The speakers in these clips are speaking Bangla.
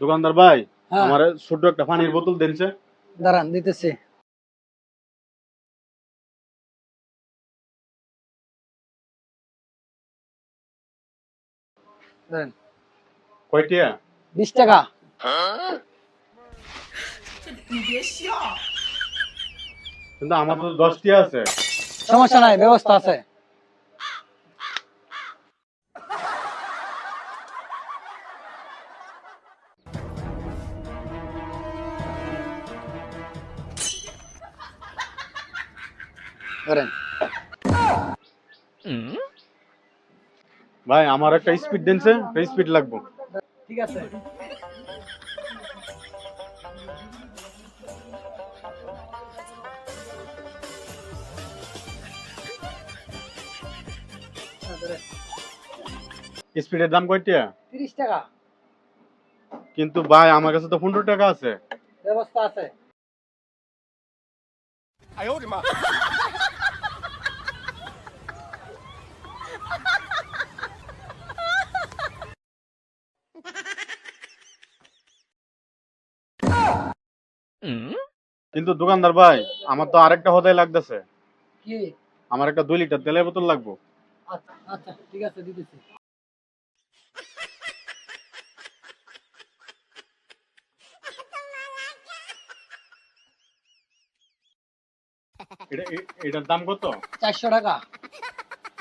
দোকানদার ভাই, হ্যাঁ আমার ছোট একটা পানির বোতল দিনছে। দাঁড়ান দিতেছি। দেন কয়টিয়া? 20 টাকা। কিন্তু আমার তো 10টিয়া আছে। সমস্যা নাই, ব্যবস্থা আছে। ধরেন। ভাই আমার একটা স্পিড দিনছে, স্পিড লাগবে। ঠিক আছে। স্পিডের দাম কয়টিয়া? 30 টাকা। কিন্তু ভাই আমার কাছে তো 15 টাকা আছে। ব্যবস্থা আছে। কিন্তু দোকানদার ভাই, আমার তো আরেকটা হদাই লাগতেছে। কি? আমার একটা 2 লিটার তেলের বোতল লাগবে। আচ্ছা আচ্ছা ঠিক আছে, দিতেছি। এটার দাম কত? 400 টাকা।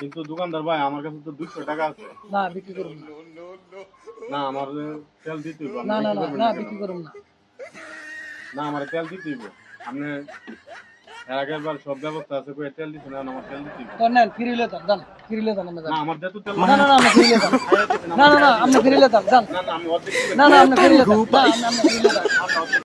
কিন্তু দোকানদার ভাই আমার কাছে তো 200 টাকা আছে। না বিক্রি করুন না। না, আমার তেল দিতে হইব। না আপনি না বিক্রি না করবেন না, না কেন? বিক্রি করুন না। না, আমার তেল দিতে হইব। আপনি এর আগের বার সব ব্যবস্থা আছে, কই তেল দিছেন, না আমার তেল দিতে হইব। তো নেন, ফিরে লেতাম দান, ফিরে লেতাম আমরা না, দান। আমার যেহেতু তেল না না না, আমরা ফিরে লেতাম। খাইয়া দিছেন, না আমার না না, খাইয়া আমরা দিছেন। ফিরে লেতাম দান। না, না, আমি অর্ধেক দিবেন। না না, আমরা ফিরে লেতাম। না আমরা ফিরে লেতাম। আচ্ছা, অর্ধেক